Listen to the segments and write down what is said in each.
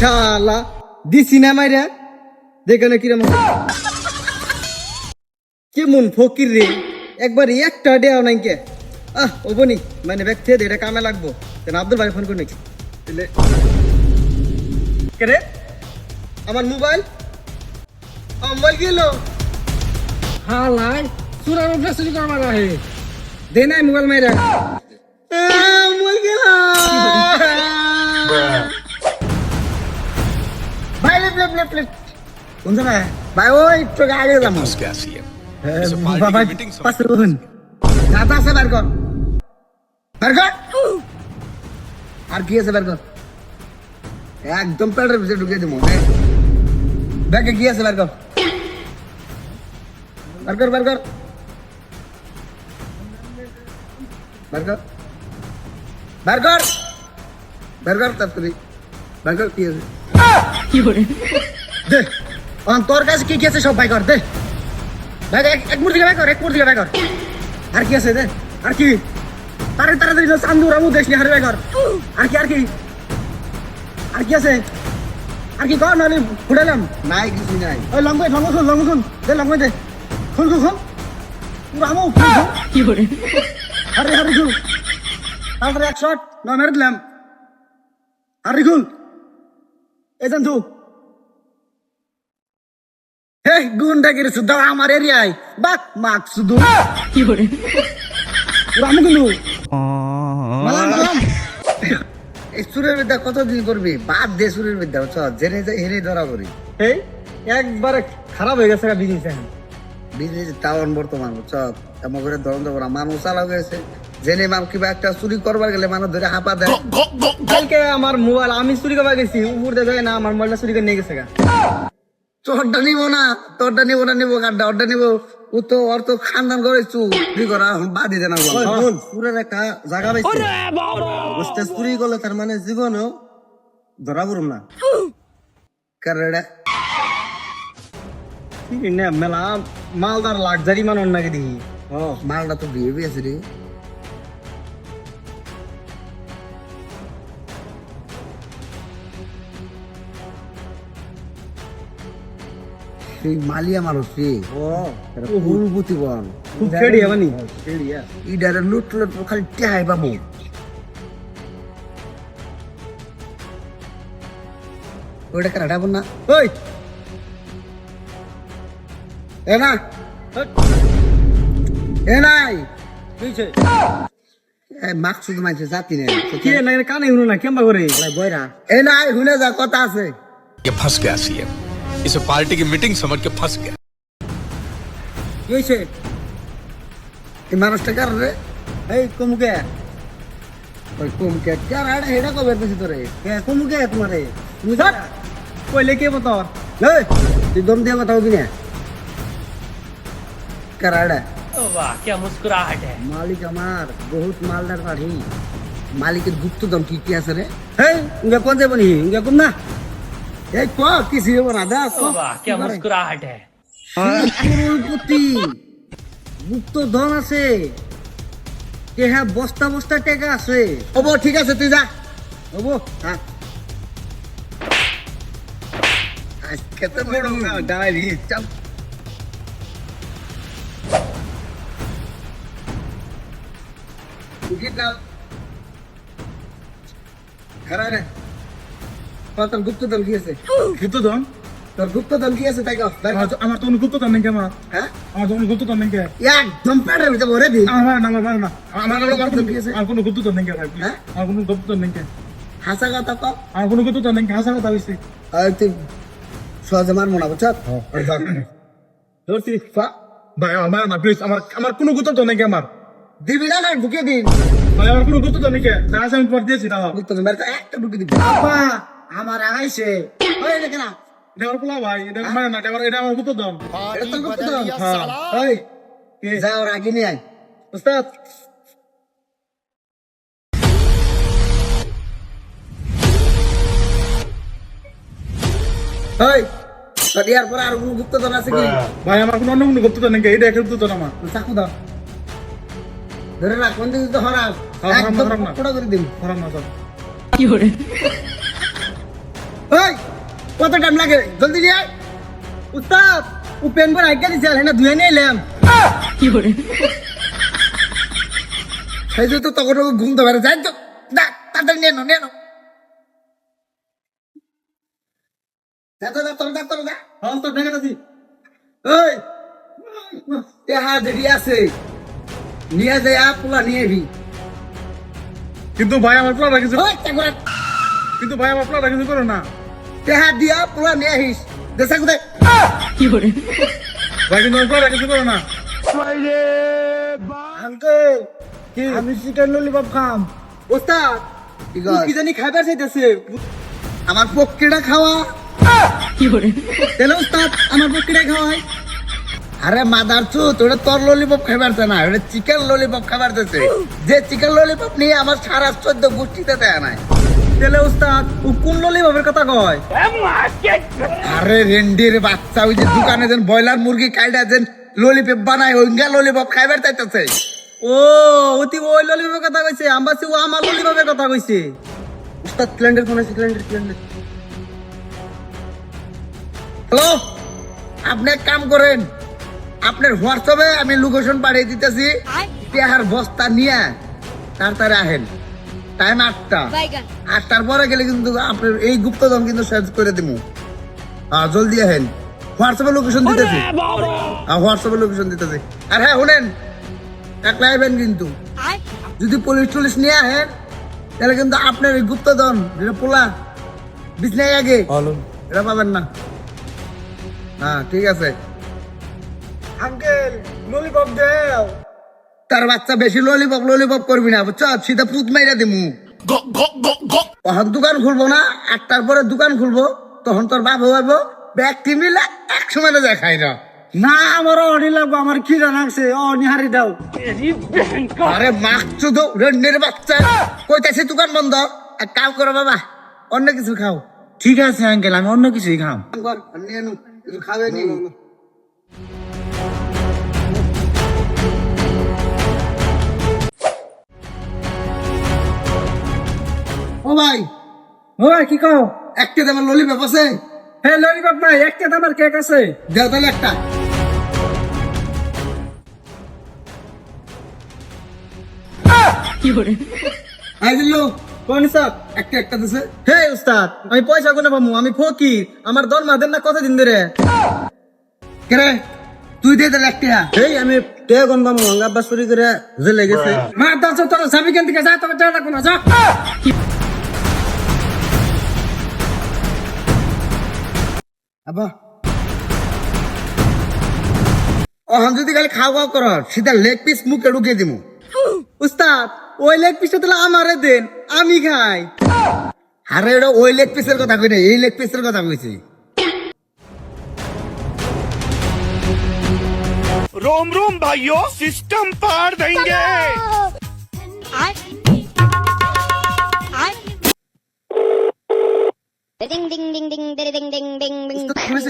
শালা দিছি না মাইরা দেখে না কিরম কেমন ফকির রে একবার একটা দেও নাই কে ও বনি মানে ব্যক্তি এটা কামে লাগবো তেন আব্দুল ভাই ফোন করে নাকি কে রে আমার মোবাইল গেল হালাই সুরার উপরে চুরি করবার আহে দে নাই মোবাইল মাইরা মোবাইল গেল ভাই লেপ কোন জায়গায় ভাই ওই একটু আগে গেলাম বাবা পাশে রুন দাদা আছে বের কর আর কি আছে বের কর একদম পেটের ভিতরে ঢুকিয়ে দিব ব্যাগে কি আছে বের কর তাড়াতাড়ি বের কর কি আছে দে তোর কাছে কি কি আছে সব বাই কর দে এক মুঠ দিকে বাই কর আর কি আছে দে আর কি তাড়াতাড়ি চান্দু রামু দেশ নিয়ে হারে বাই কর আর কি আছে আর কি কর নাহলে ফুটাইলাম নাই কিছু নাই ওই লঙ্গই দে লঙ্গই দে খুল রামু কি করে হারে খুল তারপরে এক শট মেরে দিলাম হারে খুল এই জান তুই হে গুন্ডা গিরে শুদ্ধ আমার এরিয়ায় বাক মাক শুধু কি করে রামু গুলু মালাম এই সুরের বিদ্যা কতদিন করবি বাদ দে সুরের বিদ্যা জেনে যাই হেরে ধরা করি এই একবারে খারাপ হয়ে গেছে বিজনেস টাউন বর্তমান এমন করে ধরন দেবো মানুষ চালাও গেছে জেনে মান কিবা একটা চুরি করবার গেলে মানুষ ধরে হাঁপা দেয় কালকে আমার মোবাইল আমি চুরি করবার গেছি উপর দিয়ে না আমার মোবাইলটা চুরি করে নিয়ে গেছে তোরটা নিবো না নিবো ওরটা নিবো ও তো ওর তো খানদান করে চুরি করা বাদি দেনা পুরের একটা জায়গা পাইছে চুরি করলে তার মানে জীবনও ধরা পড়ুম না কারণ মেলা মালদার লাক্সারি মানুষ নাকি দেখি মালটা তো বিয়ে আছে রে মালিয়া মানুষ রে প্রতিবন ইডারে লুট খালি টেহাই পাবো ওইটা কেন ডাবন না ওই নাই মাক শুধু মানছে জাতি নেই কানে শুনো না কেমবা করে বইরা নাই শুনে যা কথা আছে फंस गया सीएम इसे पार्टी की मीटिंग समझ के फंस गया এই মানুষটা কার রে এই কমুকে ওই কমুকে কার আড়া হেডা কবে বেশি তোরে কমুকে তোমারে তুমি যা কইলে কে বতাও এই তুই দম দিয়ে বতাও কি না কার আড়া वाह क्या मुस्कुराहट है মালিক আমার বহুত মালদার বাড়ি মালিকের গুপ্ত দম কি আছে রে এই ইঙ্গা কোন যাবো নি ইঙ্গা কোন না এই কো কি সিও না দা वाह क्या मुस्कुराहट है পুতি গুপ্ত ধন আছে কেহা বস্তা বস্তা টাকা আছে ওবো ঠিক আছে তুই যা ওবো হ্যাঁ আজকে তো বড় ডালি চল তোর গুপ্তধন কি আছে গুপ্তধন তোর গুপ্তধন কি আছে তাই আমার তো গুপ্তধন নেই আমার হ্যাঁ আমার তো গুপ্তধন নেই একদম পেটের ভিতরে ভরে দি আমার গুপ্তধন কি আছে আর কোনো গুপ্তধন নেই হ্যাঁ আর কোনো গুপ্তধন নেই হাসা কথা কো আর কোনো গুপ্তধন নেই হাসা কথা হইছে আর তুই সহজে মার মনা বুঝছ ধরছি ভাই আমার না প্লিজ আমার কোনো গুপ্তধন নেই আমার দিবি না ঢুকে দিন ভাই আমার কোনো গুপ্তধন নেই যা আমি পর দিয়েছি দাও গুপ্তধন মেরে একটা ঢুকে দিবি বাবা আমার আইছে ওই দেখে না এটা আমার পোলা ভাই এটা মানে না এটা আমার গুপ্তধন এটা তো গুপ্তধন ওই যাও রাগি নিয়ে আয় উস্তাদ ওই ইয়ার পরে আর কোনো গুপ্তধন আছে কি ভাই আমার কোনো অন্য কোনো গুপ্তধন নেই এটা একটা গুপ্তধন আমার চাকু দাও ধরে রাখ কোন দিন তো হরাম একদম কোড়া করে দিন হারাম না স্যার কি করে ওই কত টাইম লাগে জলদি নিয়ে আয় উস্তাদ ও পেন পর আগে দিছে আর না ধুয়ে নিয়ে এলাম সেই যে তো তখন ঘুম তো বেড়ে যাই তো না তাড়াতাড়ি নিয়ে নিয়ে নো নিয়ে যায় পোলা নিয়ে ভি কিন্তু ভাই আমার প্লাটা কিছু কিন্তু ভাই আমার প্লাটা কিছু করো না তেহা দিয়া পোলা নিয়ে আহিস দেশা কোথায় ভাই কিন্তু আমার প্লাটা কিছু করো না আঙ্কেল আমি চিকেন ললিপপ খাম ওস্তাদ কি জানি খাইবার চাইতেছে আমার পক্ষীটা খাওয়া তাহলে ওস্তাদ আমার পক্ষীটা খাওয়াই আরে মাদার চু তোরা তোর ললিপপ খাইবার না ওটা চিকেন ললিপপ খাবার দিতেছে যে চিকেন ললিপপ নিয়ে আমার সারা 14 গোষ্ঠীতে দেয় নাই তাহলে ওস্তাদ ও কোন ললিপপের কথা কয় আরে রেন্ডির বাচ্চা ওই যে দোকানে যেন ব্রয়লার মুরগি কাইডা যেন ললিপপ বানায় ওইঙ্গা ললিপপ খাইবার চাইতেছে ও অতি ওই ললিপপের কথা কইছে আমবাসি ও আমার ললিপপের কথা কইছে উস্তাদ ক্যালেন্ডার ফোন আছে ক্যালেন্ডার হ্যালো আপনি এক কাম করেন আপনার হোয়াটসঅ্যাপে আমি লোকেশন পাঠিয়ে দিতেছি পেহার বস্তা নিয়ে তাড়াতাড়ি আহেন টাইম 8টা 8টার পরে গেলে কিন্তু আপনার এই গুপ্তধন কিন্তু শেষ করে দিব জলদি আহেন হোয়াটসঅ্যাপে লোকেশন দিতেছি হোয়াটসঅ্যাপে লোকেশন দিতেছি আর হ্যাঁ শুনেন একলা আইবেন কিন্তু যদি পুলিশ নিয়ে আহেন তাহলে কিন্তু আপনার এই গুপ্তধন যেটা পোলা বিছনায় আগে এটা পাবেন না হ্যাঁ ঠিক আছে আঙ্কেল ললিপপ দেও তার বাচ্চা বেশি ললিপপ করবি না বুঝছো সিধা পুত মাইরা দিমু তখন দোকান খুলবো না 8টার পরে দোকান খুলবো তখন তোর বাপ হইবো ব্যক্তি মিলে এক সময় যায় খাই না আমার অনি লাগবো আমার কি জানাচ্ছে অনিহারি দাও আরে মাখছো তো রেন্ডের বাচ্চা কইতাছে দোকান বন্ধ এক কাম করো বাবা অন্য কিছু খাও ঠিক আছে আঙ্কেল আমি অন্য কিছুই খাম খাবে নি ও ভাই কি কও একটা দামের ললিপপ আছে হ্যাঁ ললিপপ ভাই একটা দামের কেক আছে দাও তাহলে একটা আই দিলো কোন স্যার একটা দিছে হে উস্তাদ আমি পয়সা কোনে পামু আমি ফকির আমার দরমা দেন না কতদিন ধরে কেরে তুই দে তাহলে একটা এই আমি তে কোন পামু আব্বা চুরি করে জেলে গেছে মা দাও তোর চাবি কেন থেকে যা তোকে টাকা কোনা যা আব্বা যদি খালি খাওয়া করো সিধা লেগ পিস মুখে ঢুকিয়ে দিমু উস্তাদ ওই লেগ পিসটা তাহলে আমারে দেন আমি খাই আরে এটা ওই লেগ পিসের কথা কই না এই লেগ পিসের কথা কইছি रोम रोम भाइयों सिस्टम पार देंगे Ding ding ding ding ding ding ding ding ding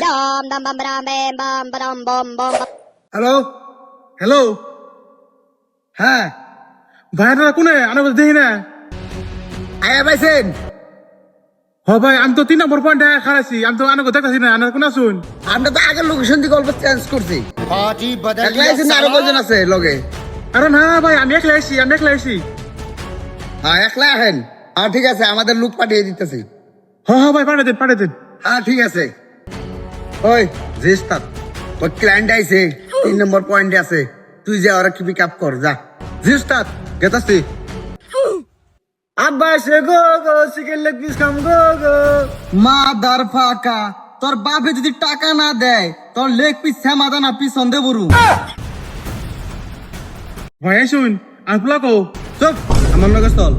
dam dam bam bam bam bam bam bam hello হ্যাঁ ভাইরা কোনে আনা দেখি না আয়া পাইছেন হ ভাই আমি তো 3 নম্বর পয়েন্টে খারাইছি আমি তো আনাকে দেখতাছি না আনা কোনা শুন আমরা তো আগের লোকেশন থেকে অল্প চেঞ্জ করছি একলাই আছেন আরো কজন আছে লগে আরে না ভাই আমি একলাই আইছি হ্যাঁ একলাই আহেন ঠিক আছে আমাদের লোক পাঠিয়ে দিতেছি হ্যাঁ ভাই পাঠিয়ে দেন ঠিক আছে ওই জিস্তাত তোর ক্লায়েন্ট আইছে 3 নম্বর পয়েন্টে আছে তুই যা ওরা কি পিক আপ কর যা জিস্তাত গেতাছি আব্বা সে গো চিকেন লেগ পিস খাম গো মাদার ফাকা তোর বাপে যদি টাকা না দেয় তোর লেগ পিস শ্যামাদা না পিছন দে বরু ভাই শুন আনপুলা কো চুপ আমার লগে চল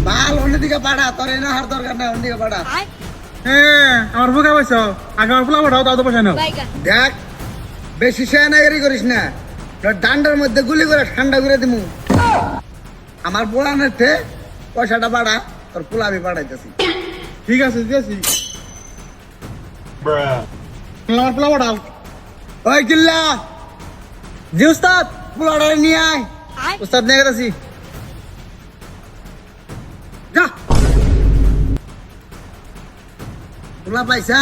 বাল অন্যদিকে পাঠা তোর এনে হার দরকার নাই অন্যদিকে পাঠা হ্যাঁ আমার বুকা পয়সা আগে আমার পোলা পাঠাও তাও তো পয়সা নাও দেখ বেশি শেয়ানাগিরি করিস না তোর ডান্ডার মধ্যে গুলি করে ঠান্ডা করে দিমু আমার পোলানের পয়সাটা পাঠা তোর পোলা আমি পাঠাইতেছি ঠিক আছে দিয়েছি আমার পোলা পড়াও ওই কিল্লা জি উস্তাদ পোলাটা নিয়ে আয় উস্তাদ নিয়ে গেছি যা পোলা পাইছা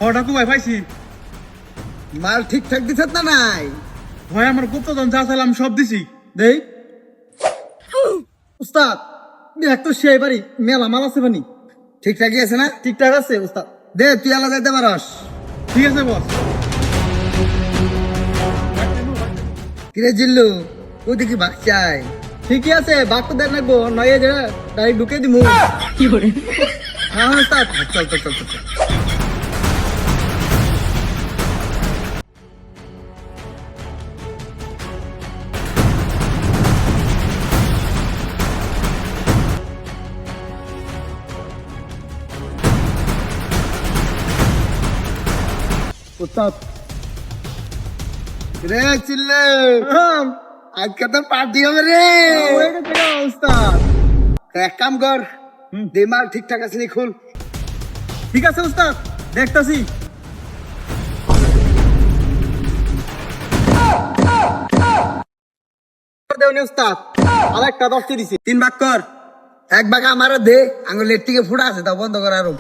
হঠাৎ ভাই পাইছি মাল ঠিকঠাক দিছত না নাই ভাই আমার গুপ্তধন যা চাইলাম সব দিছি দেই উস্তাদ দেখ তো সেই বাড়ি মেলা মাল আছে বানি ঠিকঠাকই আছে না ঠিকঠাক আছে উস্তাদ দে তুই আলাদা যাইতে পারস ঠিক আছে বস কিরে জিল্লু তুই দেখি ভাগ চাই ঠিকই আছে ভাগ তো দেখ নাকবো নয় যে ডাইরেক্ট ঢুকে দিমু কি করে হ্যাঁ উস্তাদ চল চল চল চল উস্তাদ রে চিল্লে আজকে তো পার্টি হবে রে উস্তাদ এক কাম কর দে মাল ঠিকঠাক আছে নি খুল ঠিক আছে উস্তাদ দেখতাছি দেওনি উস্তাদ আর একটা 10 দিছি 3 ভাগ কর এক ভাগ আমারও দে আঙুলের থেকে ফুটা আছে তা বন্ধ কর আরো